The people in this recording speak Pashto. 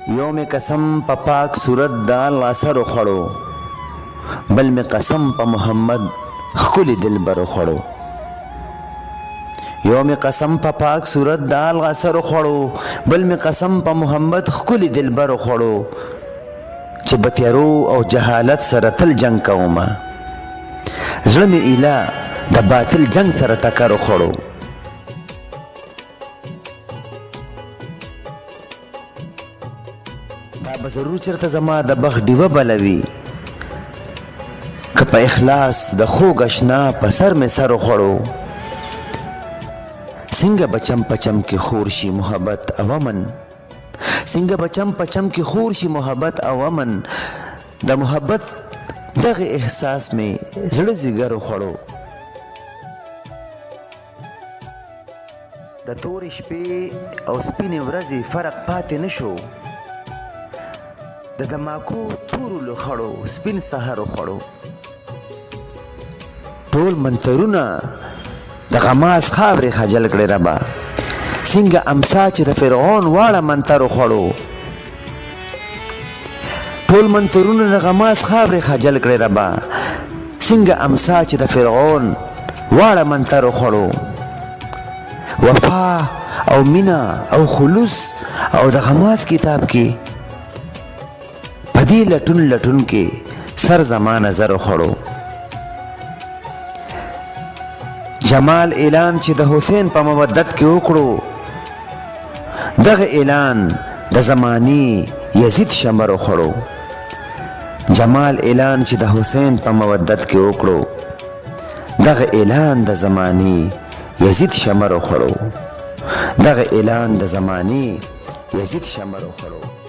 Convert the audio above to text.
یو می قسم په پاک صورت د الله سره خوړو بل می قسم په محمد ښکلي دلبر خوړو یو می قسم په پاک صورت د الله سره خوړو بل می قسم په محمد ښکلي دلبر خوړو چې په تیارو او جهالت سره تل جنگ کومه زړه می ایله د باطل جنگ سره ټکر خوړو دا به ضرور چرته زما د بخت ډیوه بلوي که په اخلاص د خوږ اشنا په سر مې سر خوړو څنګه بچم پچم کې خور شي محبت او امن څنګه بچم پچم کې خور شي محبت او امن د محبت دغه احساس مې زړه زیګر خوړو د تورې شپې او سپینې ورځې فرق پاتې نشو د دماکو تورو لخړو سپین سحر خوړو ټول منترونه د غماس خاورې خجل کړې ربا څنګه امسا چې د فرعون واړه منتر خوړو ټول منترونه د غماس خاورې خجل کړې ربا څنګه امسا چې د فرعون واړه منتر خوړو وفا او مینا او خلوص او د غماس کتاب کې پدې لټون لټون کې سر زما نظر خوړو جمال اعلان چې د حسین په مودت کې وکړو دغه اعلان د زمانی یزید شمر خوړو جمال اعلان چې د حسین په مودت کې وکړو دغه اعلان د زمانی یزید شمر خوړو دغه اعلان د زمانی یزید شمر خوړو